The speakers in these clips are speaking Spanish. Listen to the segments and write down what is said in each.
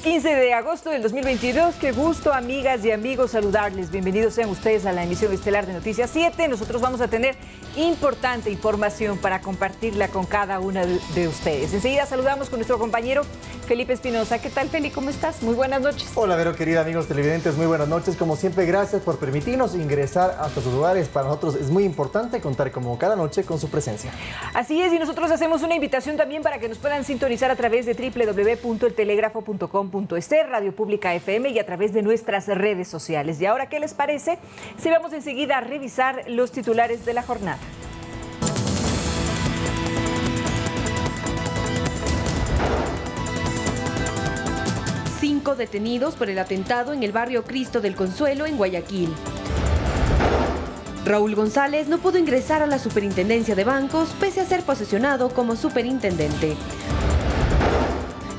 15 de agosto del 2022, qué gusto, amigas y amigos, saludarles. Bienvenidos sean ustedes a la emisión estelar de Noticias 7. Nosotros vamos a tener importante información para compartirla con cada una de ustedes. Enseguida saludamos con nuestro compañero Felipe Espinosa. ¿Qué tal, Feli? ¿Cómo estás? Muy buenas noches. Hola, Vero, querida, amigos televidentes, muy buenas noches. Como siempre, gracias por permitirnos ingresar hasta sus hogares. Para nosotros es muy importante contar como cada noche con su presencia. Así es, y nosotros hacemos una invitación también para que nos puedan sintonizar a través de www.eltelegrafo.com.es, Radio Pública FM y a través de nuestras redes sociales. Y ahora, ¿qué les parece? Si vamos enseguida a revisar los titulares de la jornada. Cinco detenidos por el atentado en el barrio Cristo del Consuelo en Guayaquil. Raúl González no pudo ingresar a la superintendencia de bancos pese a ser posesionado como superintendente.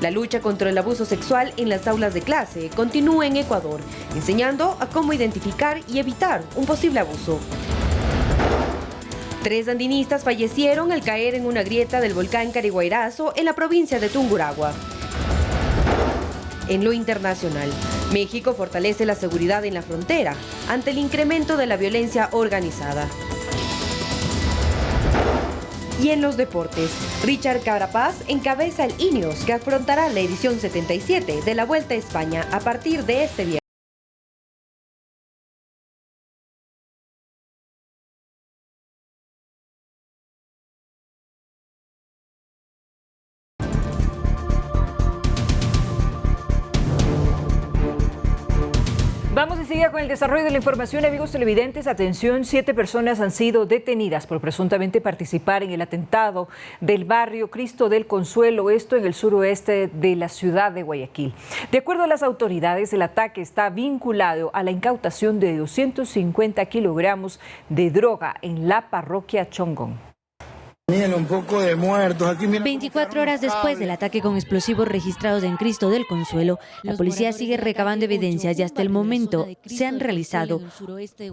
La lucha contra el abuso sexual en las aulas de clase continúa en Ecuador, enseñando a cómo identificar y evitar un posible abuso. 3 andinistas fallecieron al caer en una grieta del volcán Cariguairazo en la provincia de Tungurahua. En lo internacional, México fortalece la seguridad en la frontera ante el incremento de la violencia organizada. Y en los deportes, Richard Carapaz encabeza el Ineos, que afrontará la edición 77 de la Vuelta a España a partir de este viernes. Vamos enseguida con el desarrollo de la información, amigos televidentes. Atención, 7 personas han sido detenidas por presuntamente participar en el atentado del barrio Cristo del Consuelo, esto en el suroeste de la ciudad de Guayaquil. De acuerdo a las autoridades, el ataque está vinculado a la incautación de 250 kilogramos de droga en la parroquia Chongón. Miren un poco de muertos. Aquí 24 horas después del ataque con explosivos registrados en Cristo del Consuelo, la policía sigue recabando evidencias y hasta el momento se han realizado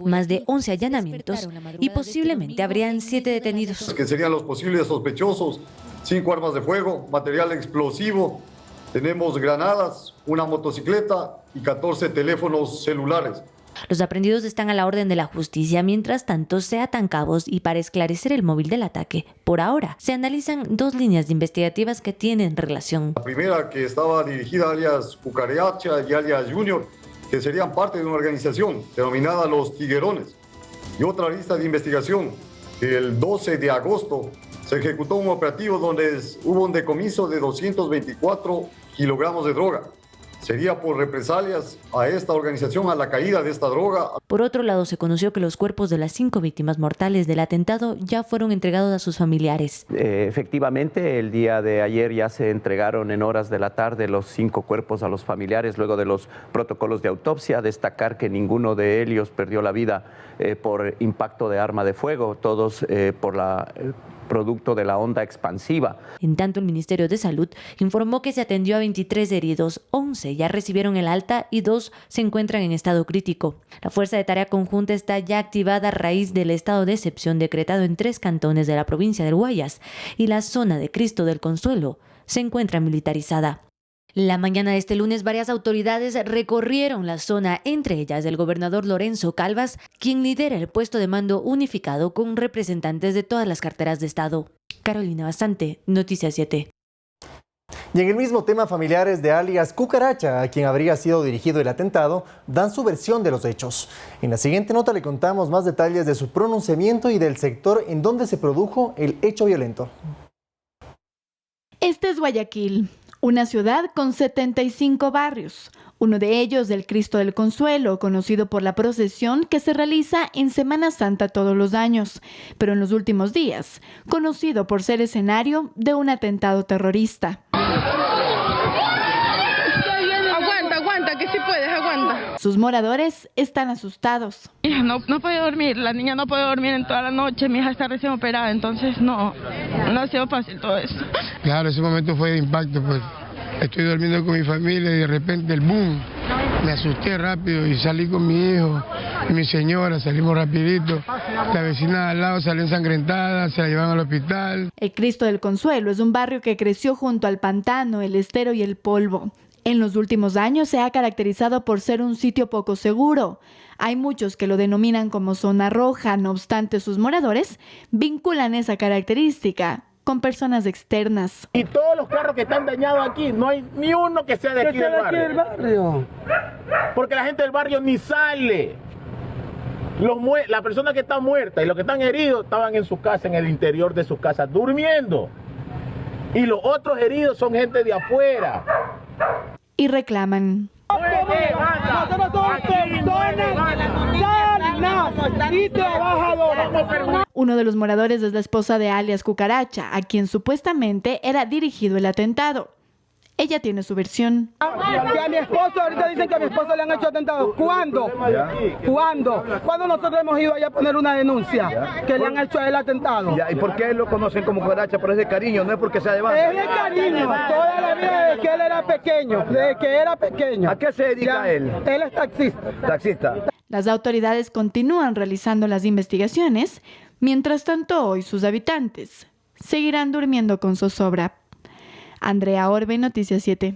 más de 11 allanamientos y posiblemente habrían 7 detenidos. Que serían los posibles sospechosos: 5 armas de fuego, material explosivo, tenemos granadas, una motocicleta y 14 teléfonos celulares. Los aprendidos están a la orden de la justicia. Mientras tanto, se atan cabos y para esclarecer el móvil del ataque, por ahora, se analizan 2 líneas investigativas que tienen relación. La primera, que estaba dirigida alias Cucaracha y alias Junior, que serían parte de una organización denominada Los Tiguerones. Y otra lista de investigación, que el 12 de agosto se ejecutó un operativo donde hubo un decomiso de 224 kilogramos de droga. Sería por represalias a esta organización, a la caída de esta droga. Por otro lado, se conoció que los cuerpos de las 5 víctimas mortales del atentado ya fueron entregados a sus familiares. Efectivamente, el día de ayer ya se entregaron en horas de la tarde los 5 cuerpos a los familiares luego de los protocolos de autopsia. Destacar que ninguno de ellos perdió la vida por impacto de arma de fuego, todos por producto de la onda expansiva. En tanto, el Ministerio de Salud informó que se atendió a 23 heridos, 11 ya recibieron el alta y 2 se encuentran en estado crítico. La Fuerza de Tarea Conjunta está ya activada a raíz del estado de excepción decretado en 3 cantones de la provincia del Guayas y la zona de Cristo del Consuelo se encuentra militarizada. La mañana de este lunes, varias autoridades recorrieron la zona, entre ellas el gobernador Lorenzo Calvas, quien lidera el puesto de mando unificado con representantes de todas las carteras de Estado. Carolina Bastante, Noticias 7. Y en el mismo tema, familiares de alias Cucaracha, a quien habría sido dirigido el atentado, dan su versión de los hechos. En la siguiente nota le contamos más detalles de su pronunciamiento y del sector en donde se produjo el hecho violento. Este es Guayaquil, una ciudad con 75 barrios, uno de ellos del Cristo del Consuelo, conocido por la procesión que se realiza en Semana Santa todos los años, pero en los últimos días, conocido por ser escenario de un atentado terrorista. Aguanta, que sí puedes, aguanta. Sus moradores están asustados. No puede dormir, la niña no puede dormir en toda la noche, mi hija está recién operada, entonces no ha sido fácil todo eso. Claro, ese momento fue de impacto, pues. Estoy durmiendo con mi familia y de repente el boom. Me asusté rápido y salí con mi hijo y mi señora, salimos rapidito. La vecina de al lado salió ensangrentada, se la llevaron al hospital. El Cristo del Consuelo es un barrio que creció junto al pantano, el estero y el polvo. En los últimos años se ha caracterizado por ser un sitio poco seguro. Hay muchos que lo denominan como zona roja, no obstante sus moradores vinculan esa característica con personas externas. Y todos los carros que están dañados aquí, no hay ni uno que sea de aquí del barrio. Porque la gente del barrio ni sale. La persona que está muerta y los que están heridos estaban en su casa, en el interior de sus casas, durmiendo. Y los otros heridos son gente de afuera. Y reclaman. Uno de los moradores es la esposa de alias Cucaracha, a quien supuestamente era dirigido el atentado. Ella tiene su versión. Que a mi esposo, ahorita dicen que a mi esposo le han hecho atentado. ¿Cuándo? ¿Cuándo? ¿Cuándo nosotros hemos ido allá a poner una denuncia que le han hecho a él atentado? ¿Y por qué lo conocen como Cucaracha? Por ese cariño, no es porque sea de banda. Es de cariño, toda la vida desde que él era pequeño, desde que era pequeño. ¿A qué se dedica él? Él es taxista. Taxista. Las autoridades continúan realizando las investigaciones, mientras tanto hoy sus habitantes seguirán durmiendo con zozobra. Andrea Orbe, Noticias 7.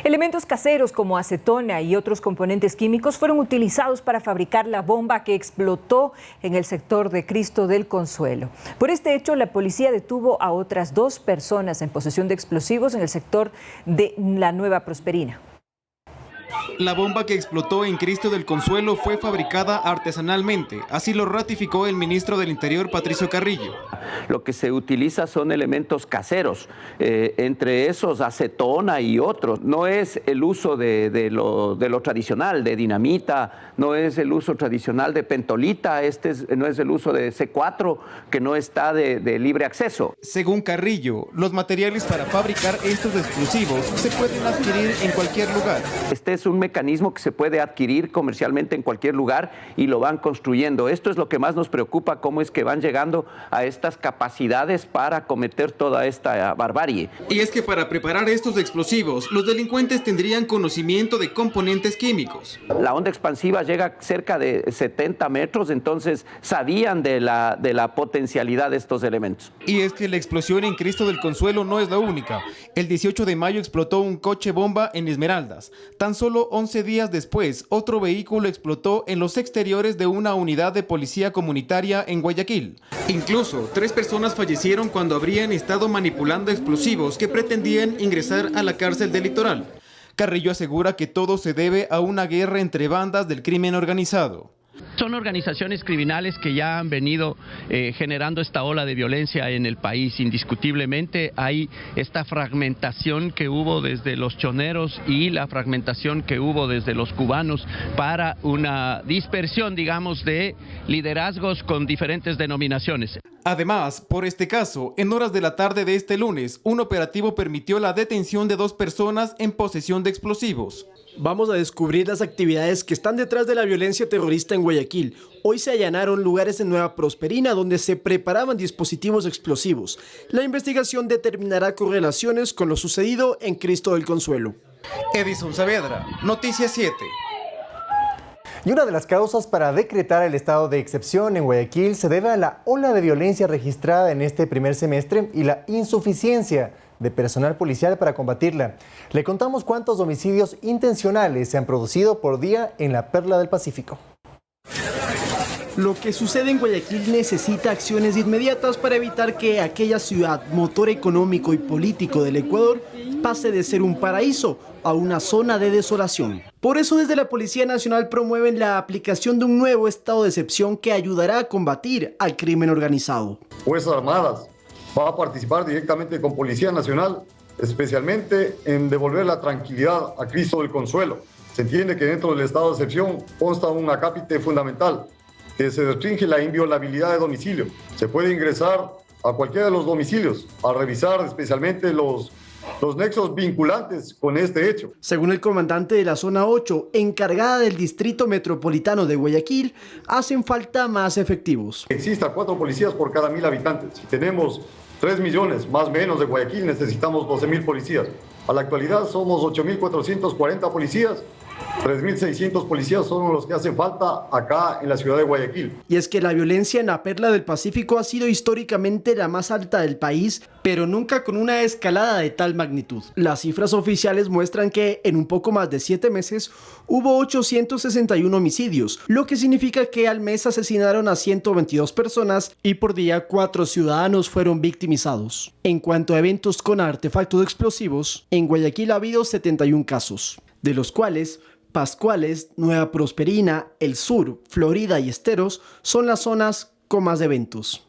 Elementos caseros como acetona y otros componentes químicos fueron utilizados para fabricar la bomba que explotó en el sector de Cristo del Consuelo. Por este hecho, la policía detuvo a otras 2 personas en posesión de explosivos en el sector de la Nueva Prosperina. La bomba que explotó en Cristo del Consuelo fue fabricada artesanalmente, así lo ratificó el ministro del Interior, Patricio Carrillo. Lo que se utiliza son elementos caseros, entre esos acetona y otros. No es el uso de lo tradicional, de dinamita, no es el uso tradicional de pentolita, no es el uso de C4, que no está de libre acceso. Según Carrillo, los materiales para fabricar estos explosivos se pueden adquirir en cualquier lugar. Este es un mecanismo que se puede adquirir comercialmente en cualquier lugar y lo van construyendo. Esto es lo que más nos preocupa, cómo es que van llegando a estas capacidades para cometer toda esta barbarie. Y es que para preparar estos explosivos, los delincuentes tendrían conocimiento de componentes químicos. La onda expansiva llega cerca de 70 metros, entonces sabían de la potencialidad de estos elementos. Y es que la explosión en Cristo del Consuelo no es la única. El 18 de mayo explotó un coche bomba en Esmeraldas. Tan solo 11 días después, otro vehículo explotó en los exteriores de una unidad de policía comunitaria en Guayaquil. Incluso 3 personas fallecieron cuando habrían estado manipulando explosivos que pretendían ingresar a la cárcel del Litoral. Carrillo asegura que todo se debe a una guerra entre bandas del crimen organizado. Son organizaciones criminales que ya han venido generando esta ola de violencia en el país. Indiscutiblemente hay esta fragmentación que hubo desde los choneros y la fragmentación que hubo desde los cubanos para una dispersión, digamos, de liderazgos con diferentes denominaciones. Además, por este caso, en horas de la tarde de este lunes, un operativo permitió la detención de 2 personas en posesión de explosivos. Vamos a descubrir las actividades que están detrás de la violencia terrorista en Guayaquil. Hoy se allanaron lugares en Nueva Prosperina donde se preparaban dispositivos explosivos. La investigación determinará correlaciones con lo sucedido en Cristo del Consuelo. Edison Saavedra, Noticias 7. Y una de las causas para decretar el estado de excepción en Guayaquil se debe a la ola de violencia registrada en este primer semestre y la insuficiencia de personal policial para combatirla. Le contamos cuántos homicidios intencionales se han producido por día en la Perla del Pacífico. Lo que sucede en Guayaquil necesita acciones inmediatas para evitar que aquella ciudad, motor económico y político del Ecuador, pase de ser un paraíso a una zona de desolación. Por eso desde la Policía Nacional promueven la aplicación de un nuevo estado de excepción que ayudará a combatir al crimen organizado. Fuerzas Armadas va a participar directamente con Policía Nacional, especialmente en devolver la tranquilidad a Cristo del Consuelo. Se entiende que dentro del estado de excepción consta un acápite fundamental, que se restringe la inviolabilidad de domicilio. Se puede ingresar a cualquiera de los domicilios a revisar especialmente los nexos vinculantes con este hecho. Según el comandante de la zona 8, encargada del distrito metropolitano de Guayaquil, hacen falta más efectivos. Existen 4 policías por cada 1000 habitantes. Si tenemos 3 millones más o menos de Guayaquil, necesitamos 12.000 policías. A la actualidad somos 8.440 policías 3.600 policías son los que hacen falta acá en la ciudad de Guayaquil. Y es que la violencia en la Perla del Pacífico ha sido históricamente la más alta del país, pero nunca con una escalada de tal magnitud. Las cifras oficiales muestran que en un poco más de 7 meses hubo 861 homicidios, lo que significa que al mes asesinaron a 122 personas y por día 4 ciudadanos fueron victimizados. En cuanto a eventos con artefactos explosivos, en Guayaquil ha habido 71 casos, de los cuales Pascuales, Nueva Prosperina, El Sur, Florida y Esteros son las zonas con más eventos.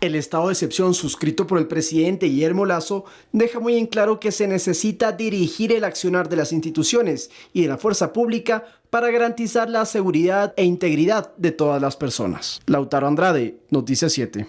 El estado de excepción suscrito por el presidente Guillermo Lasso deja muy en claro que se necesita dirigir el accionar de las instituciones y de la fuerza pública para garantizar la seguridad e integridad de todas las personas. Lautaro Andrade, Noticias 7.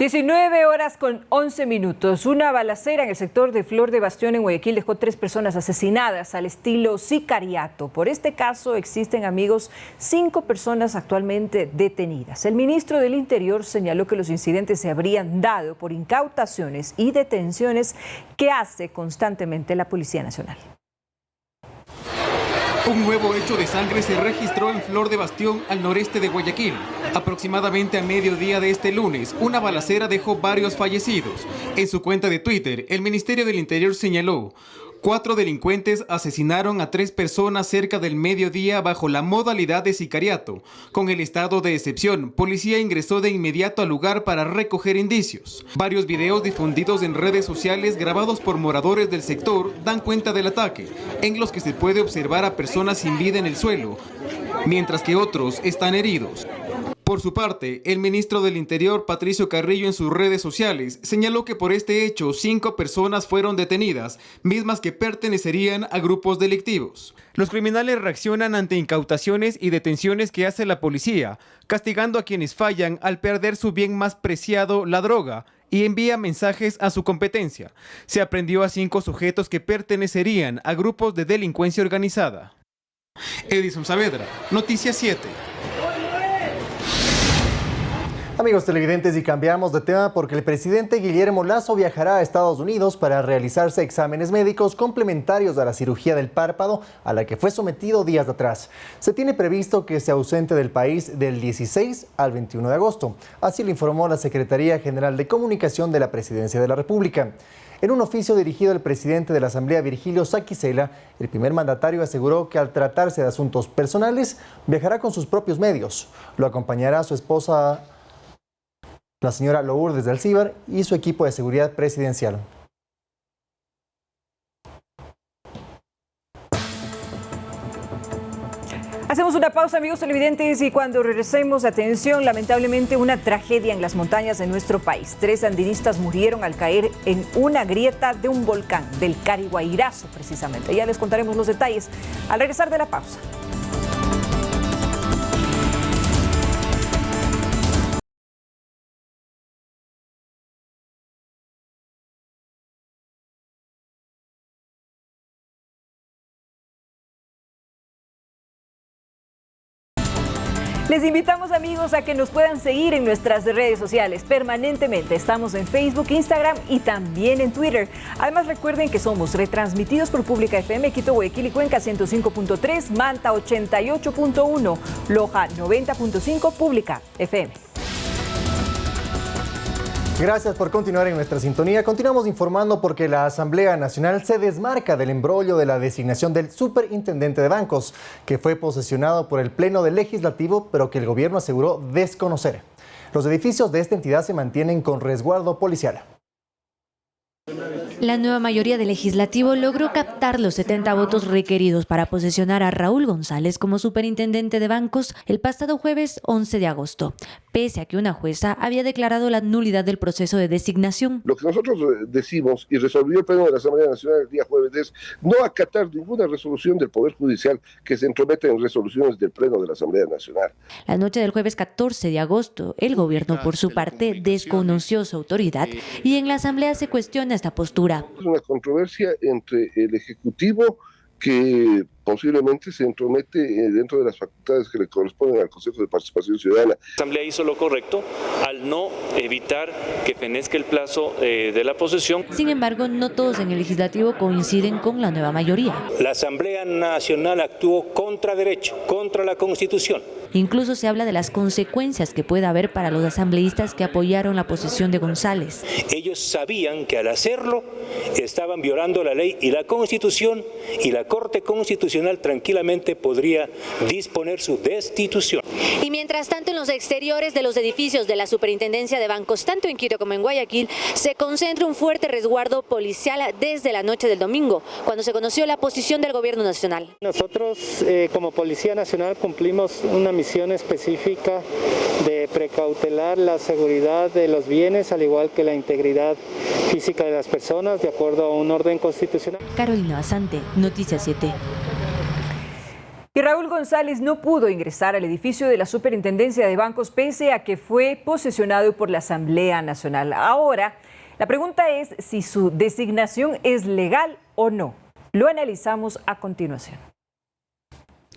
19 horas con 11 minutos. Una balacera en el sector de Flor de Bastión en Guayaquil dejó 3 personas asesinadas al estilo sicariato. Por este caso existen, amigos, 5 personas actualmente detenidas. El ministro del Interior señaló que los incidentes se habrían dado por incautaciones y detenciones que hace constantemente la Policía Nacional. Un nuevo hecho de sangre se registró en Flor de Bastión, al noreste de Guayaquil. Aproximadamente a mediodía de este lunes, una balacera dejó varios fallecidos. En su cuenta de Twitter, el Ministerio del Interior señaló: 4 delincuentes asesinaron a 3 personas cerca del mediodía bajo la modalidad de sicariato. Con el estado de excepción, policía ingresó de inmediato al lugar para recoger indicios. Varios videos difundidos en redes sociales grabados por moradores del sector dan cuenta del ataque, en los que se puede observar a personas sin vida en el suelo, mientras que otros están heridos. Por su parte, el ministro del Interior, Patricio Carrillo, en sus redes sociales, señaló que por este hecho 5 personas fueron detenidas, mismas que pertenecerían a grupos delictivos. Los criminales reaccionan ante incautaciones y detenciones que hace la policía, castigando a quienes fallan al perder su bien más preciado, la droga, y envía mensajes a su competencia. Se aprendió a 5 sujetos que pertenecerían a grupos de delincuencia organizada. Edison Saavedra, Noticias 7. Amigos televidentes, y cambiamos de tema porque el presidente Guillermo Lasso viajará a Estados Unidos para realizarse exámenes médicos complementarios a la cirugía del párpado a la que fue sometido días atrás. Se tiene previsto que se ausente del país del 16 al 21 de agosto. Así lo informó la Secretaría General de Comunicación de la Presidencia de la República. En un oficio dirigido al presidente de la Asamblea, Virgilio Saquicela, el primer mandatario aseguró que al tratarse de asuntos personales, viajará con sus propios medios. Lo acompañará su esposa, la señora Lourdes de Alcíbar, y su equipo de seguridad presidencial. Hacemos una pausa, amigos televidentes, y cuando regresemos, atención, lamentablemente una tragedia en las montañas de nuestro país. 3 andinistas murieron al caer en una grieta de un volcán, del Cariguairazo precisamente. Ya les contaremos los detalles al regresar de la pausa. Les invitamos, amigos, a que nos puedan seguir en nuestras redes sociales permanentemente. Estamos en Facebook, Instagram y también en Twitter. Además, recuerden que somos retransmitidos por Pública FM, Quito, Guayaquil y Cuenca 105.3, Manta 88.1, Loja 90.5, Pública FM. Gracias por continuar en nuestra sintonía. Continuamos informando porque la Asamblea Nacional se desmarca del embrollo de la designación del superintendente de bancos, que fue posesionado por el Pleno del Legislativo, pero que el gobierno aseguró desconocer. Los edificios de esta entidad se mantienen con resguardo policial. La nueva mayoría del Legislativo logró captar los 70 votos requeridos para posesionar a Raúl González como superintendente de bancos el pasado jueves 11 de agosto, pese a que una jueza había declarado la nulidad del proceso de designación. Lo que nosotros decimos y resolvió el Pleno de la Asamblea Nacional el día jueves es no acatar ninguna resolución del Poder Judicial que se entromete en resoluciones del Pleno de la Asamblea Nacional. La noche del jueves 14 de agosto, el gobierno por su parte desconoció su autoridad y en la Asamblea se cuestiona esta postura. Es una controversia entre el Ejecutivo, que posiblemente se entromete dentro de las facultades que le corresponden al Consejo de Participación Ciudadana. La Asamblea hizo lo correcto al no evitar que fenezca el plazo de la posesión. Sin embargo, no todos en el legislativo coinciden con la nueva mayoría. La Asamblea Nacional actuó contra derecho, contra la Constitución. Incluso se habla de las consecuencias que puede haber para los asambleístas que apoyaron la posesión de González. Ellos sabían que al hacerlo estaban violando la ley y la Constitución, y la Corte Constitucional tranquilamente podría disponer su destitución. Y mientras tanto, en los exteriores de los edificios de la Superintendencia de Bancos, tanto en Quito como en Guayaquil, se concentra un fuerte resguardo policial desde la noche del domingo, cuando se conoció la posición del Gobierno Nacional. Nosotros, como Policía Nacional, cumplimos una misión específica de precautelar la seguridad de los bienes, al igual que la integridad física de las personas, de acuerdo a un orden constitucional. Carolina Basante, Noticias 7. Y Raúl González no pudo ingresar al edificio de la Superintendencia de Bancos pese a que fue posesionado por la Asamblea Nacional. Ahora, la pregunta es si su designación es legal o no. Lo analizamos a continuación.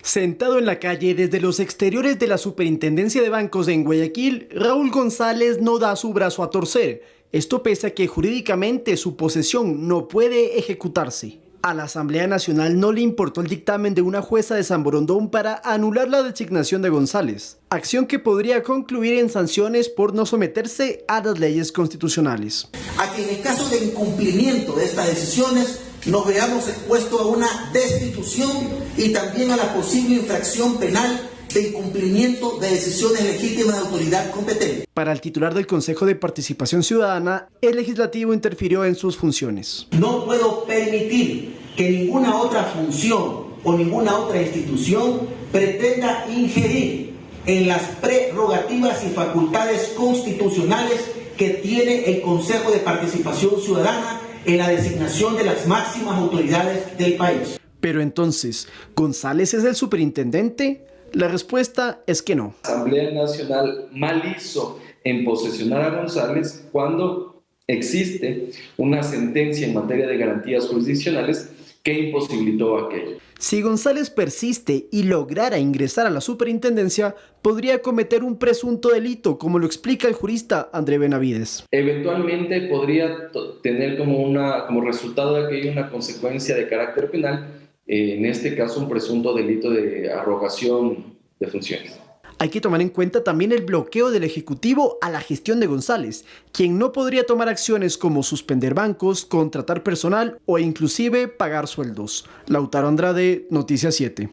Sentado en la calle desde los exteriores de la Superintendencia de Bancos en Guayaquil, Raúl González no da su brazo a torcer. Esto pese a que jurídicamente su posesión no puede ejecutarse. A la Asamblea Nacional no le importó el dictamen de una jueza de San Borondón para anular la designación de González, acción que podría concluir en sanciones por no someterse a las leyes constitucionales. A que en el caso de incumplimiento de estas decisiones nos veamos expuestos a una destitución y también a la posible infracción penal de incumplimiento de decisiones legítimas de autoridad competente. Para el titular del Consejo de Participación Ciudadana, el legislativo interfirió en sus funciones. No puedo permitir que ninguna otra función o ninguna otra institución pretenda ingerir en las prerrogativas y facultades constitucionales que tiene el Consejo de Participación Ciudadana en la designación de las máximas autoridades del país. Pero entonces, ¿González es el superintendente? La respuesta es que no. La Asamblea Nacional mal hizo en posesionar a González cuando existe una sentencia en materia de garantías jurisdiccionales que imposibilitó aquello. Si González persiste y lograra ingresar a la superintendencia, podría cometer un presunto delito, como lo explica el jurista André Benavides. Eventualmente podría tener como resultado de aquello una consecuencia de carácter penal, en este caso un presunto delito de arrogación de funciones. Hay que tomar en cuenta también el bloqueo del Ejecutivo a la gestión de González, quien no podría tomar acciones como suspender bancos, contratar personal o inclusive pagar sueldos. Lautaro Andrade, Noticias 7.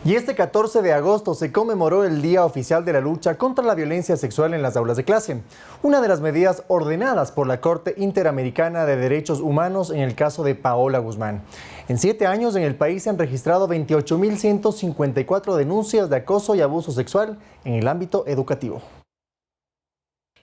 Y este 14 de agosto se conmemoró el Día Oficial de la Lucha contra la Violencia Sexual en las aulas de clase, una de las medidas ordenadas por la Corte Interamericana de Derechos Humanos en el caso de Paola Guzmán. En 7 años en el país se han registrado 28.154 denuncias de acoso y abuso sexual en el ámbito educativo.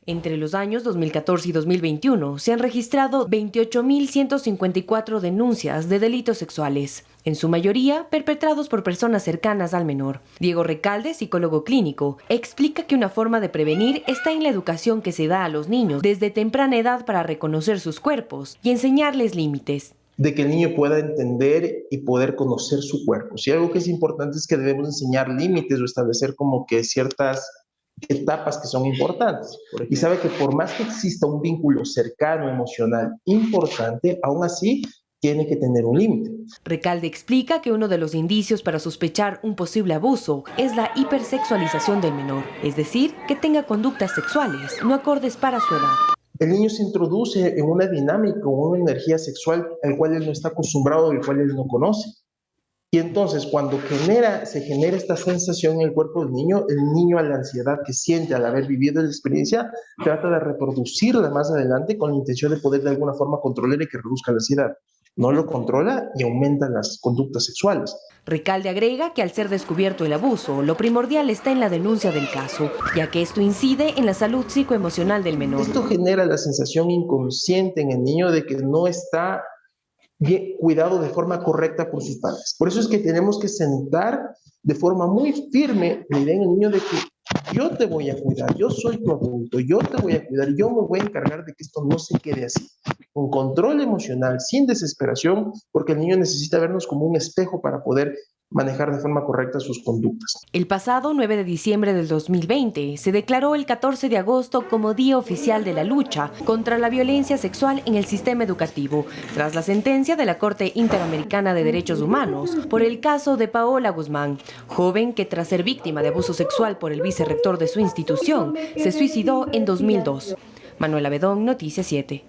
Entre los años 2014 y 2021 se han registrado 28.154 denuncias de delitos sexuales, en su mayoría perpetrados por personas cercanas al menor. Diego Recalde, psicólogo clínico, explica que una forma de prevenir está en la educación que se da a los niños desde temprana edad para reconocer sus cuerpos y enseñarles límites. De que el niño pueda entender y poder conocer su cuerpo. Si algo que es importante es que debemos enseñar límites o establecer como que ciertas etapas que son importantes. Y sabe que por más que exista un vínculo cercano, emocional, importante, aún así tiene que tener un límite. Recalde explica que uno de los indicios para sospechar un posible abuso es la hipersexualización del menor, es decir, que tenga conductas sexuales no acordes para su edad. El niño se introduce en una dinámica, una energía sexual al cual él no está acostumbrado, al cual él no conoce. Y entonces cuando se genera esta sensación en el cuerpo del niño, el niño a la ansiedad que siente al haber vivido la experiencia, trata de reproducirla más adelante con la intención de poder de alguna forma controlar y que reduzca la ansiedad. No lo controla y aumenta las conductas sexuales. Recalde agrega que al ser descubierto el abuso, lo primordial está en la denuncia del caso, ya que esto incide en la salud psicoemocional del menor. Esto genera la sensación inconsciente en el niño de que no está bien cuidado de forma correcta por sus padres. Por eso es que tenemos que sentar de forma muy firme la idea en el niño de que yo te voy a cuidar, yo soy tu adulto, yo te voy a cuidar, yo me voy a encargar de que esto no se quede así, con control emocional, sin desesperación, porque el niño necesita vernos como un espejo para poder manejar de forma correcta sus conductas. El pasado 9 de diciembre del 2020 se declaró el 14 de agosto como Día Oficial de la Lucha contra la Violencia Sexual en el Sistema Educativo, tras la sentencia de la Corte Interamericana de Derechos Humanos por el caso de Paola Guzmán, joven que tras ser víctima de abuso sexual por el vicerrector de su institución, se suicidó en 2002. Manuela Bedón, Noticias 7.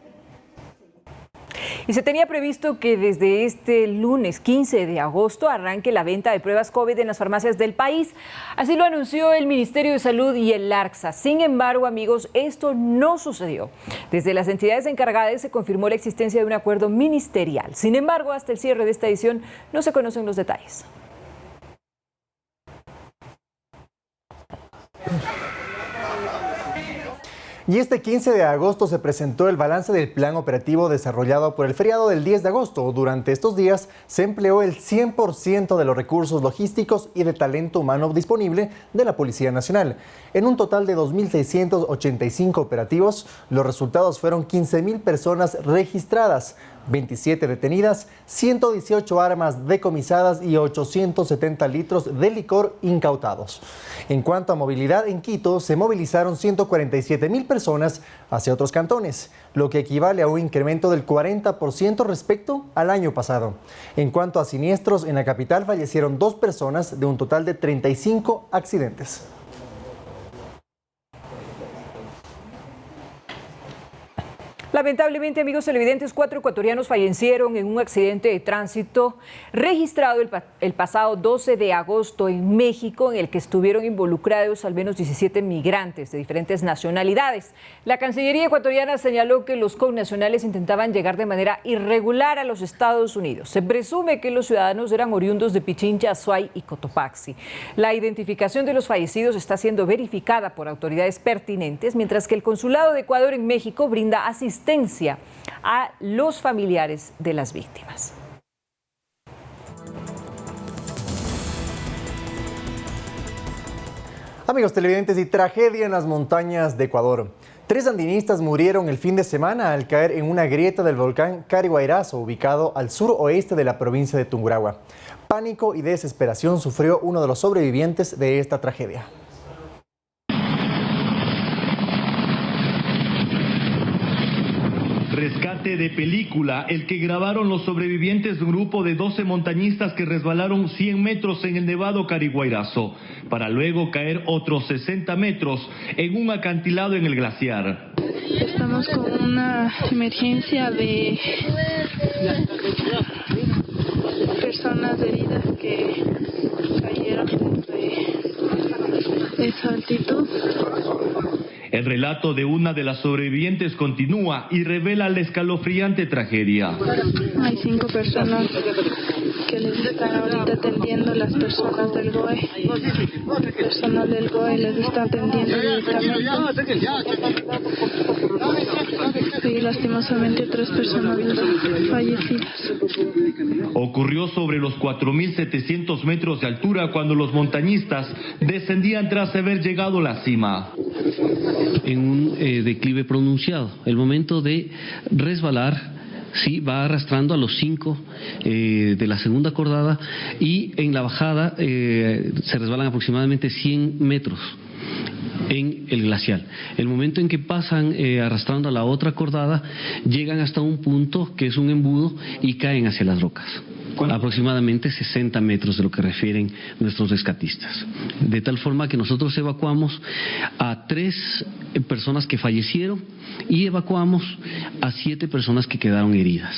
Y se tenía previsto que desde este lunes 15 de agosto arranque la venta de pruebas COVID en las farmacias del país. Así lo anunció el Ministerio de Salud y el ARCSA. Sin embargo, amigos, esto no sucedió. Desde las entidades encargadas se confirmó la existencia de un acuerdo ministerial. Sin embargo, hasta el cierre de esta edición no se conocen los detalles. Y este 15 de agosto se presentó el balance del plan operativo desarrollado por el feriado del 10 de agosto. Durante estos días se empleó el 100% de los recursos logísticos y de talento humano disponible de la Policía Nacional. En un total de 2.685 operativos, los resultados fueron 15.000 personas registradas, 27 detenidas, 118 armas decomisadas y 870 litros de licor incautados. En cuanto a movilidad, en Quito se movilizaron 147.000 personas hacia otros cantones, lo que equivale a un incremento del 40% respecto al año pasado. En cuanto a siniestros, en la capital fallecieron 2 personas de un total de 35 accidentes. Lamentablemente, amigos televidentes, 4 ecuatorianos fallecieron en un accidente de tránsito registrado el pasado 12 de agosto en México, en el que estuvieron involucrados al menos 17 migrantes de diferentes nacionalidades. La Cancillería ecuatoriana señaló que los connacionales intentaban llegar de manera irregular a los Estados Unidos. Se presume que los ciudadanos eran oriundos de Pichincha, Azuay y Cotopaxi. La identificación de los fallecidos está siendo verificada por autoridades pertinentes, mientras que el Consulado de Ecuador en México brinda asistencia a los familiares de las víctimas. Amigos televidentes, y tragedia en las montañas de Ecuador. 3 andinistas murieron el fin de semana al caer en una grieta del volcán Cariguairazo, ubicado al suroeste de la provincia de Tungurahua. Pánico y desesperación sufrió uno de los sobrevivientes de esta tragedia. Rescate de película, el que grabaron los sobrevivientes de un grupo de 12 montañistas que resbalaron 100 metros en el nevado Cariguairazo, para luego caer otros 60 metros en un acantilado en el glaciar. Estamos con una emergencia de personas heridas que cayeron desde esa altitud. El relato de una de las sobrevivientes continúa y revela la escalofriante tragedia. Hay 5 personas que les están ahorita atendiendo, las personas del GOE. El personal del GOE les está atendiendo directamente. Sí, lastimosamente 3 personas fallecidas. Ocurrió sobre los 4.700 metros de altura cuando los montañistas descendían tras haber llegado a la cima. En un declive pronunciado. El momento de resbalar, sí, va arrastrando a los 5 de la segunda cordada, y en la bajada se resbalan aproximadamente 100 metros en el glacial. El momento en que pasan arrastrando a la otra cordada, llegan hasta un punto que es un embudo y caen hacia las rocas. Aproximadamente 60 metros de lo que refieren nuestros rescatistas. De tal forma que nosotros evacuamos a 3 personas que fallecieron y evacuamos a 7 personas que quedaron heridas.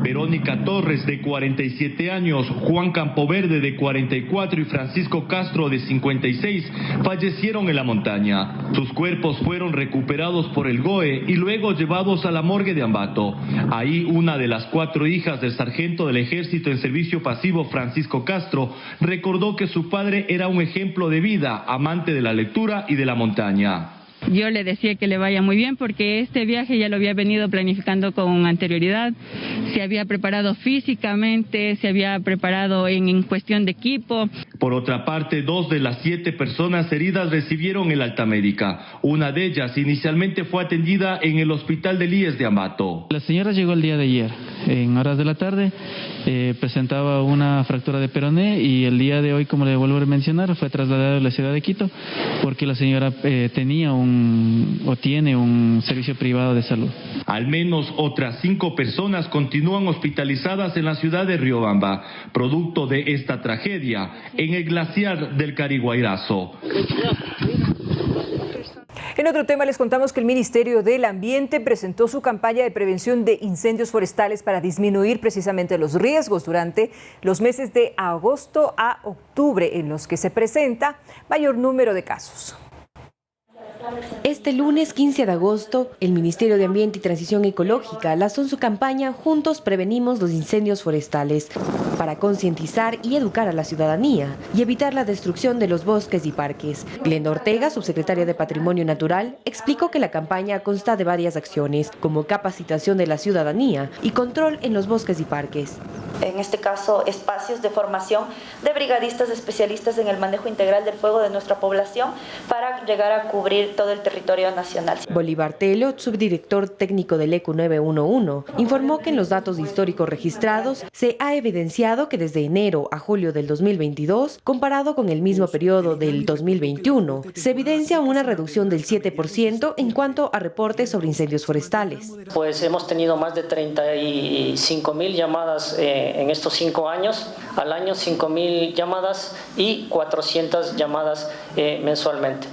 Verónica Torres, de 47 años, Juan Campoverde, de 44, y Francisco Castro, de 56, fallecieron en la montaña. Sus cuerpos fueron recuperados por el GOE y luego llevados a la morgue de Ambato. Ahí una de las 4 hijas del sargento del ejército en servicio pasivo, Francisco Castro, recordó que su padre era un ejemplo de vida, amante de la lectura y de la montaña. Yo le decía que le vaya muy bien porque este viaje ya lo había venido planificando con anterioridad, se había preparado físicamente, se había preparado en cuestión de equipo. Por otra parte, 2 de las 7 personas heridas recibieron el alta médica. Una de ellas inicialmente fue atendida en el hospital del IES de Ambato. La señora llegó el día de ayer, en horas de la tarde, presentaba una fractura de peroné y el día de hoy, como le vuelvo a mencionar, fue trasladada a la ciudad de Quito porque la señora tiene un servicio privado de salud. Al menos otras 5 personas continúan hospitalizadas en la ciudad de Riobamba, producto de esta tragedia en el glaciar del Cariguairazo. En otro tema les contamos que el Ministerio del Ambiente presentó su campaña de prevención de incendios forestales para disminuir precisamente los riesgos durante los meses de agosto a octubre, en los que se presenta mayor número de casos. Este lunes 15 de agosto, el Ministerio de Ambiente y Transición Ecológica lanzó su campaña Juntos Prevenimos los Incendios Forestales para concientizar y educar a la ciudadanía y evitar la destrucción de los bosques y parques. Glenda Ortega, subsecretaria de Patrimonio Natural, explicó que la campaña consta de varias acciones, como capacitación de la ciudadanía y control en los bosques y parques. En este caso, espacios de formación de brigadistas especialistas en el manejo integral del fuego de nuestra población para llegar a cubrir todo el territorio nacional. Bolívar Telo, subdirector técnico del ECU 911, informó que en los datos históricos registrados se ha evidenciado que desde enero a julio del 2022, comparado con el mismo periodo del 2021, se evidencia una reducción del 7% en cuanto a reportes sobre incendios forestales. Pues hemos tenido más de 35.000 llamadas en estos 5 años, al año 5.000 llamadas y 400 llamadas mensualmente.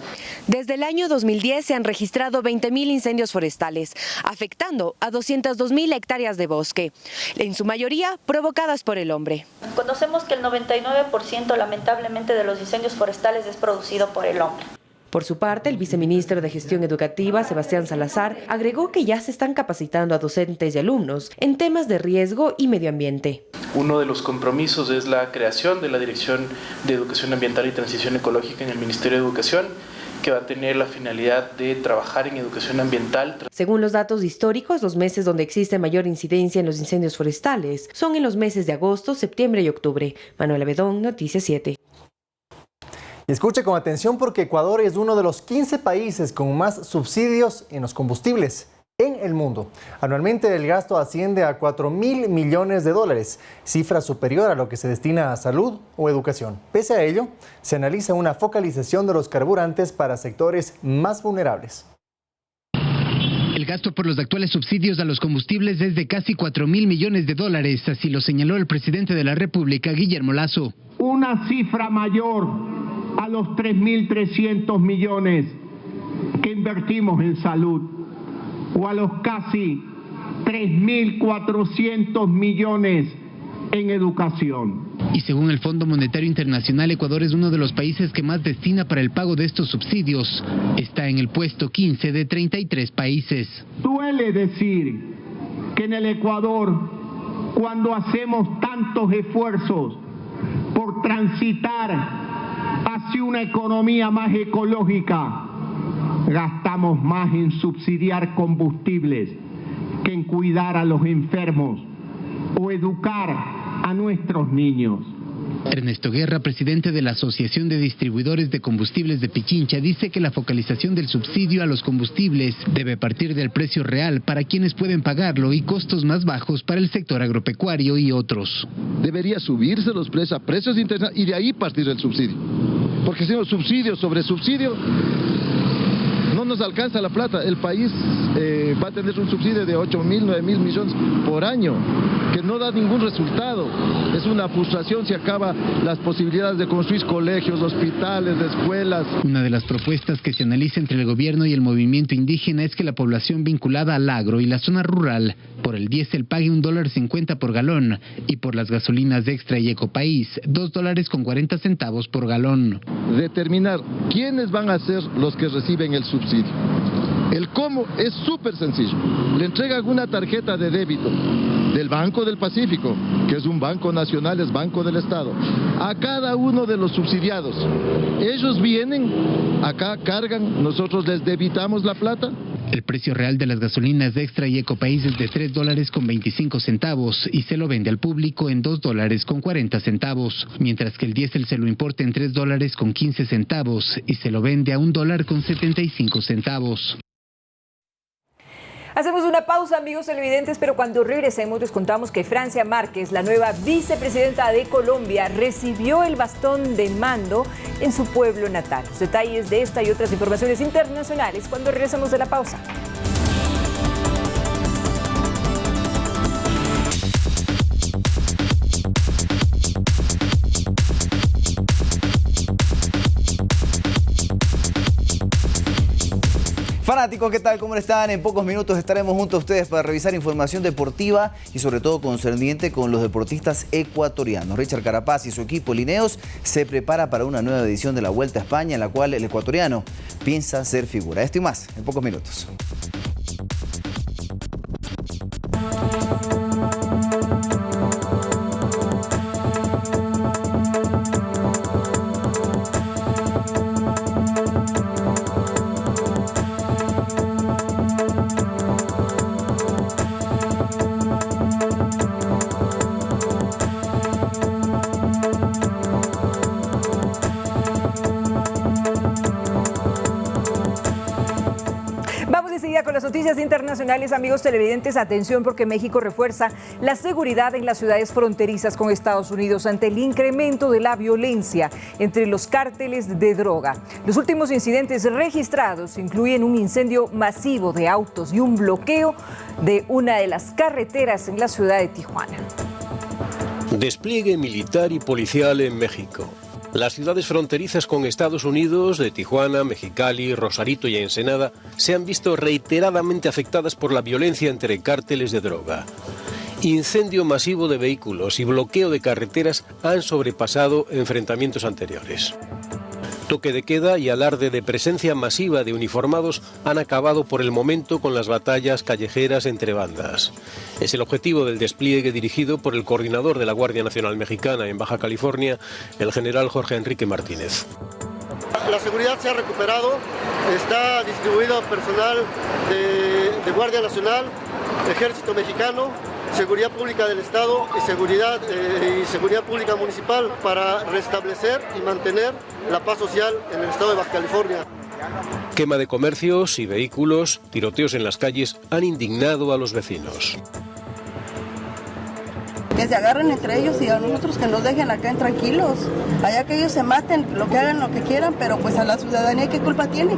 Desde el año 2010 se han registrado 20.000 incendios forestales, afectando a 202.000 hectáreas de bosque, en su mayoría provocadas por el hombre. Conocemos que el 99% lamentablemente de los incendios forestales es producido por el hombre. Por su parte, el viceministro de Gestión Educativa, Sebastián Salazar, agregó que ya se están capacitando a docentes y alumnos en temas de riesgo y medio ambiente. Uno de los compromisos es la creación de la Dirección de Educación Ambiental y Transición Ecológica en el Ministerio de Educación, que va a tener la finalidad de trabajar en educación ambiental. Según los datos históricos, los meses donde existe mayor incidencia en los incendios forestales son en los meses de agosto, septiembre y octubre. Manuela Bedón, Noticias 7. Y escuche con atención porque Ecuador es uno de los 15 países con más subsidios en los combustibles en el mundo. Anualmente el gasto asciende a 4.000 millones de dólares, cifra superior a lo que se destina a salud o educación. Pese a ello, se analiza una focalización de los carburantes para sectores más vulnerables. El gasto por los actuales subsidios a los combustibles es de casi 4.000 millones de dólares, así lo señaló el presidente de la República, Guillermo Lasso. Una cifra mayor a los 3.300 millones que invertimos en salud o a los casi 3.400 millones en educación. Y según el Fondo Monetario Internacional, Ecuador es uno de los países que más destina para el pago de estos subsidios. Está en el puesto 15 de 33 países. Duele decir que en el Ecuador, cuando hacemos tantos esfuerzos por transitar hacia una economía más ecológica, gastamos más en subsidiar combustibles que en cuidar a los enfermos o educar a nuestros niños. Ernesto Guerra, presidente de la Asociación de Distribuidores de Combustibles de Pichincha, dice que la focalización del subsidio a los combustibles debe partir del precio real para quienes pueden pagarlo y costos más bajos para el sector agropecuario y otros. Debería subirse los precios a precios internacionales y de ahí partir el subsidio. Porque si no, subsidio sobre subsidio, no nos alcanza la plata. El país va a tener un subsidio de 8.000, 9.000 millones por año, que no da ningún resultado. Es una frustración, se acaban las posibilidades de construir colegios, hospitales, escuelas. Una de las propuestas que se analiza entre el gobierno y el movimiento indígena es que la población vinculada al agro y la zona rural por el diésel pague $1.50 por galón y por las gasolinas Extra y Ecopaís $2.40 por galón. Determinar quiénes van a ser los que reciben el subsidio. El cómo es súper sencillo. Le entregan una tarjeta de débito del Banco del Pacífico, que es un banco nacional, es banco del Estado, a cada uno de los subsidiados. Ellos vienen, acá cargan, nosotros les debitamos la plata. El precio real de las gasolinas de Extra y Ecopaís es de $3.25 y se lo vende al público en $2.40, mientras que el diésel se lo importa en $3.15 y se lo vende a $1.75. Hacemos una pausa, amigos televidentes, pero cuando regresemos les contamos que Francia Márquez, la nueva vicepresidenta de Colombia, recibió el bastón de mando en su pueblo natal. Los detalles de esta y otras informaciones internacionales cuando regresemos de la pausa. Fanáticos, ¿qué tal? ¿Cómo están? En pocos minutos estaremos junto a ustedes para revisar información deportiva y sobre todo concerniente con los deportistas ecuatorianos. Richard Carapaz y su equipo Lineos se prepara para una nueva edición de la Vuelta a España en la cual el ecuatoriano piensa ser figura. Esto y más en pocos minutos. Con las noticias internacionales, amigos televidentes, atención porque México refuerza la seguridad en las ciudades fronterizas con Estados Unidos ante el incremento de la violencia entre los cárteles de droga. Los últimos incidentes registrados incluyen un incendio masivo de autos y un bloqueo de una de las carreteras en la ciudad de Tijuana. Despliegue militar y policial en México. Las ciudades fronterizas con Estados Unidos de Tijuana, Mexicali, Rosarito y Ensenada se han visto reiteradamente afectadas por la violencia entre cárteles de droga. Incendio masivo de vehículos y bloqueo de carreteras han sobrepasado enfrentamientos anteriores. Toque de queda y alarde de presencia masiva de uniformados han acabado por el momento con las batallas callejeras entre bandas. Es el objetivo del despliegue dirigido por el coordinador de la Guardia Nacional Mexicana en Baja California, el general Jorge Enrique Martínez. La seguridad se ha recuperado, está distribuido personal de Guardia Nacional, Ejército Mexicano, Seguridad Pública del Estado y Seguridad Pública Municipal para restablecer y mantener la paz social en el estado de Baja California. Quema de comercios y vehículos, tiroteos en las calles han indignado a los vecinos. Que se agarren entre ellos y a nosotros que nos dejen acá tranquilos. Allá que ellos se maten, lo que hagan, lo que quieran, pero pues a la ciudadanía, ¿qué culpa tiene?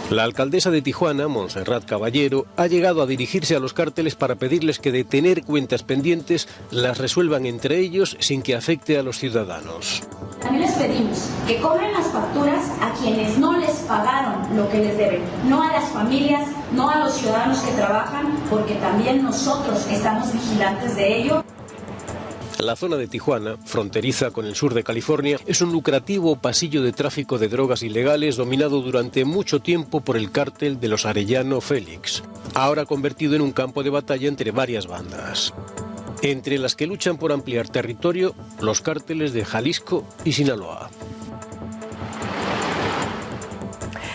La alcaldesa de Tijuana, Montserrat Caballero, ha llegado a dirigirse a los cárteles para pedirles que de tener cuentas pendientes las resuelvan entre ellos sin que afecte a los ciudadanos. También les pedimos que cobren las facturas a quienes no les pagaron lo que les deben, no a las familias, no a los ciudadanos que trabajan, porque también nosotros estamos vigilantes de ello. La zona de Tijuana, fronteriza con el sur de California, es un lucrativo pasillo de tráfico de drogas ilegales dominado durante mucho tiempo por el cártel de los Arellano Félix, ahora convertido en un campo de batalla entre varias bandas, entre las que luchan por ampliar territorio los cárteles de Jalisco y Sinaloa.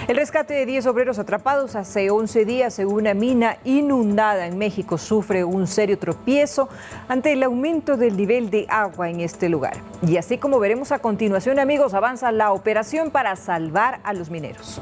El rescate de 10 obreros atrapados hace 11 días en una mina inundada en México sufre un serio tropiezo ante el aumento del nivel de agua en este lugar. Y así como veremos a continuación, amigos, avanza la operación para salvar a los mineros.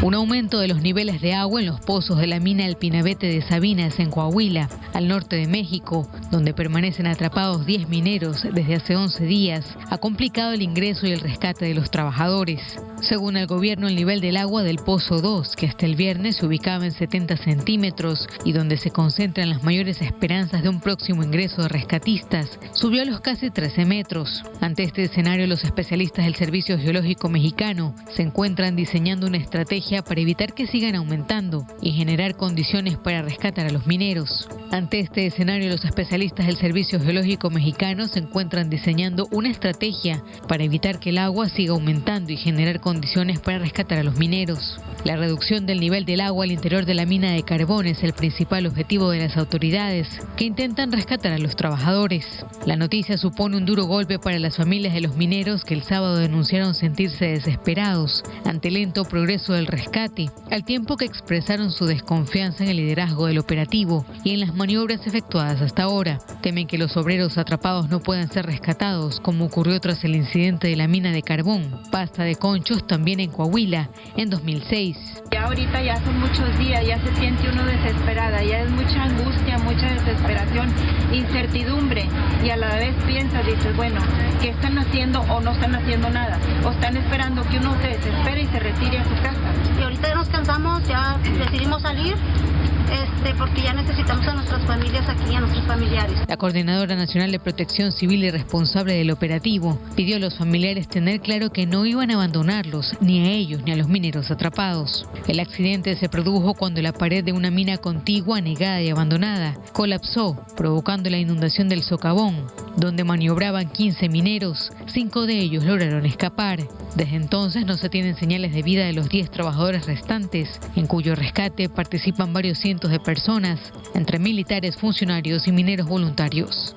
Un aumento de los niveles de agua en los pozos de la mina El Pinabete de Sabinas, en Coahuila, al norte de México, donde permanecen atrapados 10 mineros desde hace 11 días, ha complicado el ingreso y el rescate de los trabajadores. Según el gobierno, el nivel del agua del Pozo 2, que hasta el viernes se ubicaba en 70 centímetros y donde se concentran las mayores esperanzas de un próximo ingreso de rescatistas, subió a los casi 13 metros. Ante este escenario, los especialistas del Servicio Geológico Mexicano se encuentran diseñando una estrategia estrategia para evitar que sigan aumentando y generar condiciones para rescatar a los mineros. Ante este escenario, los especialistas del Servicio Geológico Mexicano se encuentran diseñando una estrategia para evitar que el agua siga aumentando y generar condiciones para rescatar a los mineros. La reducción del nivel del agua al interior de la mina de carbón es el principal objetivo de las autoridades, que intentan rescatar a los trabajadores. La noticia supone un duro golpe para las familias de los mineros que el sábado denunciaron sentirse desesperados ante el lento progreso del rescate, al tiempo que expresaron su desconfianza en el liderazgo del operativo y en las maniobras efectuadas hasta ahora. Temen que los obreros atrapados no puedan ser rescatados, como ocurrió tras el incidente de la mina de carbón, Pasta de Conchos, también en Coahuila, en 2006. Ya ahorita ya son muchos días, ya se siente uno desesperada, ya es mucha angustia, mucha desesperación, incertidumbre, y a la vez piensas, dices, bueno, ¿qué están haciendo o no están haciendo nada? O están esperando que uno se desespere y se retire a su casa. Y ahorita ya nos cansamos, ya decidimos salir, porque ya necesitamos a nuestras familias aquí, a nuestros familiares. La Coordinadora Nacional de Protección Civil y responsable del operativo pidió a los familiares tener claro que no iban a abandonarlos, ni a ellos ni a los mineros atrapados. El accidente se produjo cuando la pared de una mina contigua, anegada y abandonada, colapsó, provocando la inundación del socavón, donde maniobraban 15 mineros. 5 de ellos lograron escapar. Desde entonces no se tienen señales de vida de los 10 trabajadores restantes, en cuyo rescate participan varios cientos de personas, entre militares, funcionarios y mineros voluntarios.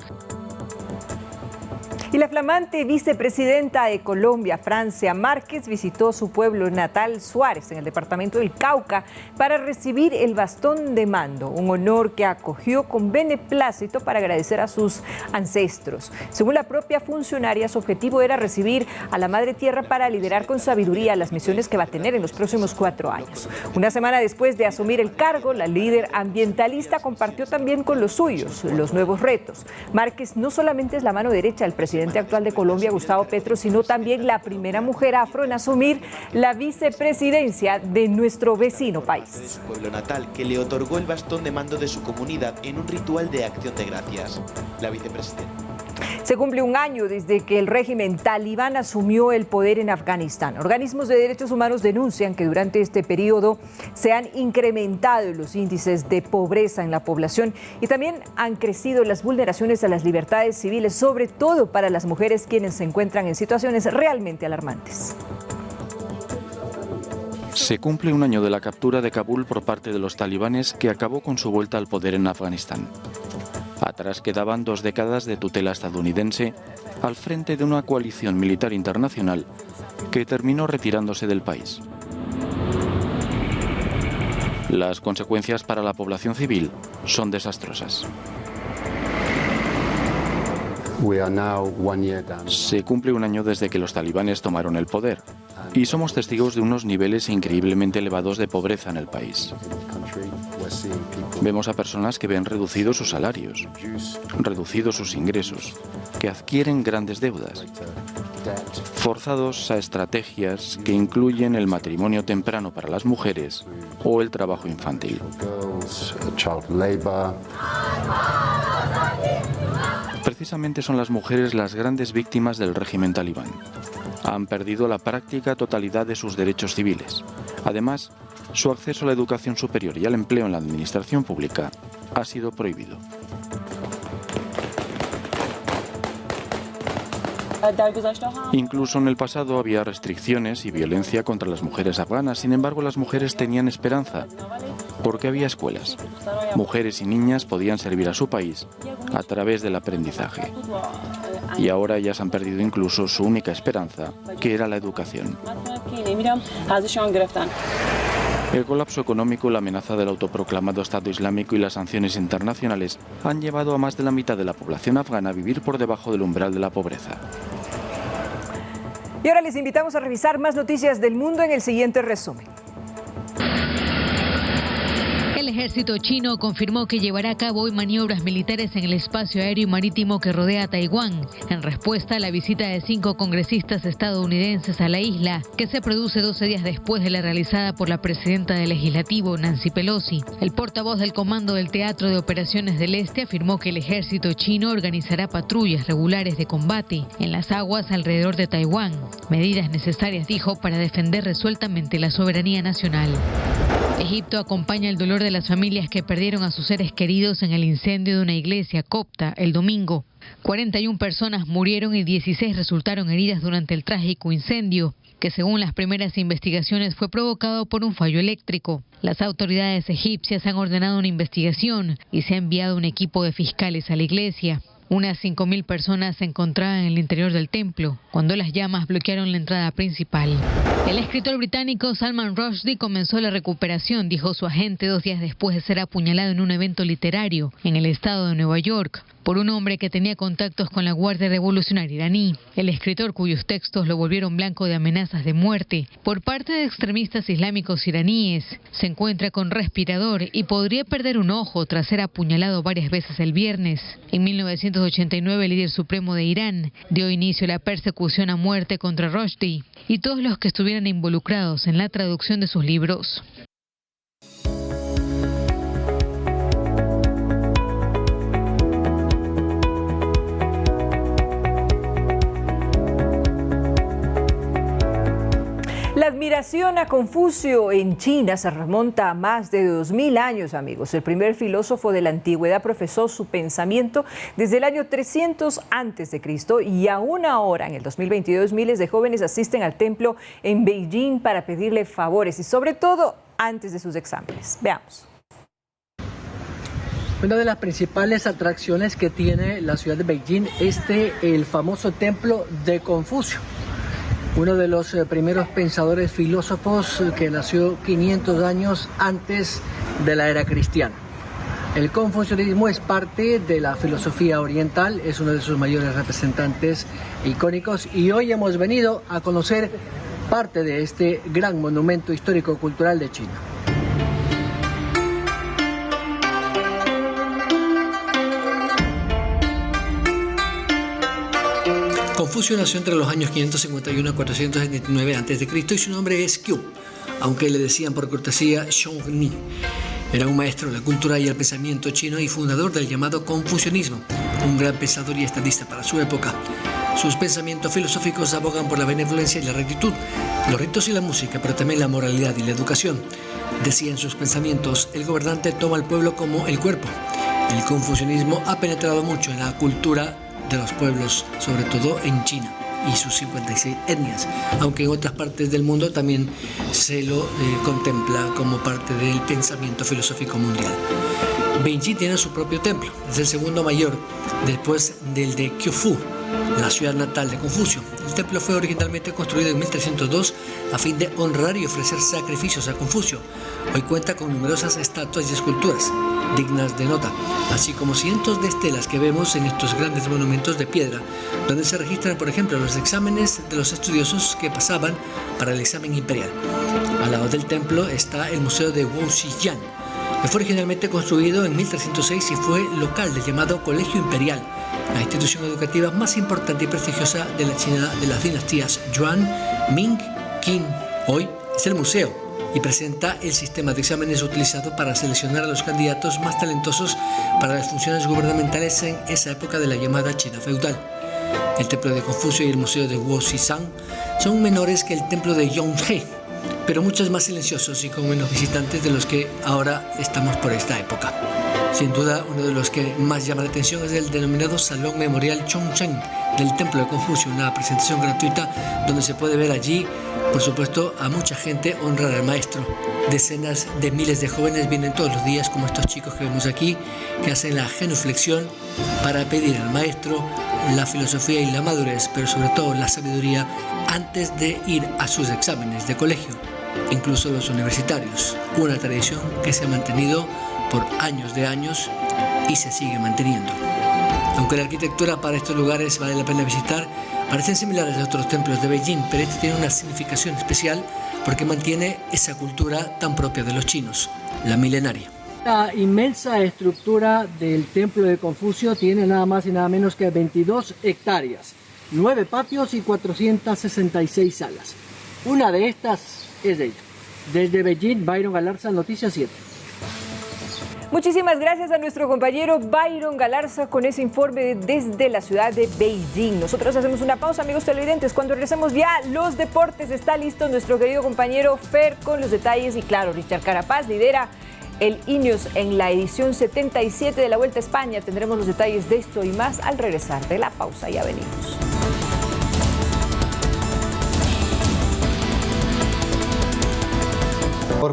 Y la flamante vicepresidenta de Colombia, Francia Márquez, visitó su pueblo natal, Suárez, en el departamento del Cauca, para recibir el bastón de mando, un honor que acogió con beneplácito para agradecer a sus ancestros. Según la propia funcionaria, su objetivo era recibir a la Madre Tierra para liderar con sabiduría las misiones que va a tener en los próximos 4 años. Una semana después de asumir el cargo, la líder ambientalista compartió también con los suyos los nuevos retos. Márquez no solamente es la mano derecha del presidente actual de Colombia, Gustavo Petro, sino también la primera mujer afro en asumir la vicepresidencia de nuestro vecino país. Pueblo natal, que le otorgó el bastón de mando de su comunidad en un ritual de acción de gracias. La vicepresidenta. Se cumple un año desde que el régimen talibán asumió el poder en Afganistán. Organismos de derechos humanos denuncian que durante este periodo se han incrementado los índices de pobreza en la población y también han crecido las vulneraciones a las libertades civiles, sobre todo para las mujeres, quienes se encuentran en situaciones realmente alarmantes. Se cumple un año de la captura de Kabul por parte de los talibanes, que acabó con su vuelta al poder en Afganistán. Atrás quedaban 2 décadas de tutela estadounidense al frente de una coalición militar internacional que terminó retirándose del país. Las consecuencias para la población civil son desastrosas. Se cumple un año desde que los talibanes tomaron el poder y somos testigos de unos niveles increíblemente elevados de pobreza en el país. Vemos a personas que ven reducidos sus salarios, reducidos sus ingresos, que adquieren grandes deudas, forzados a estrategias que incluyen el matrimonio temprano para las mujeres o el trabajo infantil. Precisamente son las mujeres las grandes víctimas del régimen talibán. Han perdido la práctica totalidad de sus derechos civiles. Además, su acceso a la educación superior y al empleo en la administración pública ha sido prohibido. Incluso en el pasado había restricciones y violencia contra las mujeres afganas. Sin embargo, las mujeres tenían esperanza, porque había escuelas. Mujeres y niñas podían servir a su país a través del aprendizaje. Y ahora ellas han perdido incluso su única esperanza, que era la educación. El colapso económico, la amenaza del autoproclamado Estado Islámico y las sanciones internacionales han llevado a más de la mitad de la población afgana a vivir por debajo del umbral de la pobreza. Y ahora les invitamos a revisar más noticias del mundo en el siguiente resumen. El ejército chino confirmó que llevará a cabo hoy maniobras militares en el espacio aéreo y marítimo que rodea a Taiwán, en respuesta a la visita de 5 congresistas estadounidenses a la isla, que se produce 12 días después de la realizada por la presidenta del Legislativo, Nancy Pelosi. El portavoz del Comando del Teatro de Operaciones del Este afirmó que el ejército chino organizará patrullas regulares de combate en las aguas alrededor de Taiwán, medidas necesarias, dijo, para defender resueltamente la soberanía nacional. Egipto acompaña el dolor de las familias que perdieron a sus seres queridos en el incendio de una iglesia copta el domingo. 41 personas murieron y 16 resultaron heridas durante el trágico incendio, que según las primeras investigaciones fue provocado por un fallo eléctrico. Las autoridades egipcias han ordenado una investigación y se ha enviado un equipo de fiscales a la iglesia. Unas 5.000 personas se encontraban en el interior del templo cuando las llamas bloquearon la entrada principal. El escritor británico Salman Rushdie comenzó la recuperación, dijo su agente 2 días después de ser apuñalado en un evento literario en el estado de Nueva York por un hombre que tenía contactos con la Guardia Revolucionaria iraní. El escritor, cuyos textos lo volvieron blanco de amenazas de muerte por parte de extremistas islámicos iraníes, se encuentra con respirador y podría perder un ojo tras ser apuñalado varias veces el viernes. En 1989, el líder supremo de Irán dio inicio a la persecución a muerte contra Rushdie y todos los que estuvieran involucrados en la traducción de sus libros. La admiración a Confucio en China se remonta a más de 2000 años, amigos. El primer filósofo de la antigüedad profesó su pensamiento desde el año 300 a.C. y aún ahora, en el 2022, miles de jóvenes asisten al templo en Beijing para pedirle favores y sobre todo antes de sus exámenes. Veamos. Una de las principales atracciones que tiene la ciudad de Beijing es el famoso templo de Confucio, uno de los primeros pensadores filósofos que nació 500 años antes de la era cristiana. El confucianismo es parte de la filosofía oriental, es uno de sus mayores representantes icónicos y hoy hemos venido a conocer parte de este gran monumento histórico-cultural de China. Confucio nació entre los años 551 a 479 a.C. y su nombre es Qiu, aunque le decían por cortesía Shongni. Era un maestro de la cultura y el pensamiento chino y fundador del llamado confucianismo, un gran pensador y estadista para su época. Sus pensamientos filosóficos abogan por la benevolencia y la rectitud, los ritos y la música, pero también la moralidad y la educación. Decía en sus pensamientos, el gobernante toma al pueblo como el cuerpo. El confucianismo ha penetrado mucho en la cultura de los pueblos, sobre todo en China y sus 56 etnias, aunque en otras partes del mundo también se lo contempla como parte del pensamiento filosófico mundial. Beijing tiene su propio templo, es el segundo mayor después del de Kyofu, la ciudad natal de Confucio. El templo fue originalmente construido en 1302 a fin de honrar y ofrecer sacrificios a Confucio. Hoy cuenta con numerosas estatuas y esculturas dignas de nota, así como cientos de estelas que vemos en estos grandes monumentos de piedra, donde se registran, por ejemplo, los exámenes de los estudiosos que pasaban para el examen imperial. Al lado del templo está el Museo de Wuxiyan, que fue originalmente construido en 1306 y fue local del llamado Colegio Imperial, la institución educativa más importante y prestigiosa de la China de las dinastías Yuan, Ming, Qin. Hoy es el museo y presenta el sistema de exámenes utilizado para seleccionar a los candidatos más talentosos para las funciones gubernamentales en esa época de la llamada China feudal. El templo de Confucio y el museo de Wuxisan son menores que el templo de Yonghe, pero muchos más silenciosos y con menos visitantes de los que ahora estamos por esta época. Sin duda, uno de los que más llama la atención es el denominado Salón Memorial Chongzhen del Templo de Confucio, una presentación gratuita donde se puede ver allí, por supuesto, a mucha gente honrar al maestro. Decenas de miles de jóvenes vienen todos los días, como estos chicos que vemos aquí, que hacen la genuflexión para pedir al maestro la filosofía y la madurez, pero sobre todo la sabiduría antes de ir a sus exámenes de colegio, incluso los universitarios. Una tradición que se ha mantenido por años de años y se sigue manteniendo. Aunque la arquitectura para estos lugares vale la pena visitar, parecen similares a otros templos de Beijing, pero este tiene una significación especial porque mantiene esa cultura tan propia de los chinos, la milenaria. Esta inmensa estructura del templo de Confucio tiene nada más y nada menos que 22 hectáreas, 9 patios y 466 salas. Una de estas es de ella. Desde Beijing, Byron Galarza, Noticias 7. Muchísimas gracias a nuestro compañero Byron Galarza con ese informe desde la ciudad de Beijing. Nosotros hacemos una pausa, amigos televidentes. Cuando regresemos ya, los deportes, está listo nuestro querido compañero Fer con los detalles. Y claro, Richard Carapaz lidera el Ineos en la edición 77 de la Vuelta a España. Tendremos los detalles de esto y más al regresar de la pausa. Ya venimos.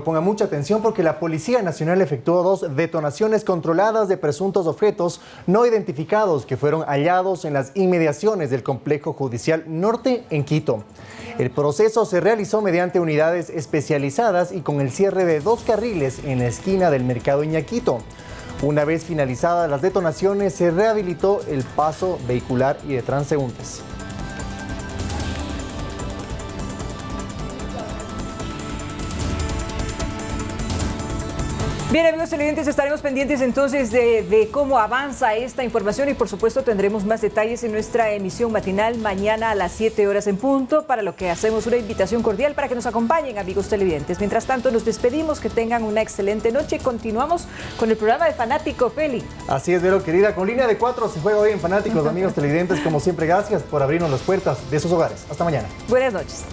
Ponga mucha atención porque la Policía Nacional efectuó 2 detonaciones controladas de presuntos objetos no identificados que fueron hallados en las inmediaciones del Complejo Judicial Norte en Quito. El proceso se realizó mediante unidades especializadas y con el cierre de 2 carriles en la esquina del Mercado Iñaquito. Una vez finalizadas las detonaciones, se rehabilitó el paso vehicular y de transeúntes. Bien, amigos televidentes, estaremos pendientes entonces de cómo avanza esta información y por supuesto tendremos más detalles en nuestra emisión matinal mañana a las 7 horas en punto, para lo que hacemos una invitación cordial para que nos acompañen, amigos televidentes. Mientras tanto, nos despedimos, que tengan una excelente noche y continuamos con el programa de Fanático, Feli. Así es, Vero, querida, con línea de 4 se juega hoy en Fanáticos, amigos televidentes. Como siempre, gracias por abrirnos las puertas de sus hogares. Hasta mañana. Buenas noches.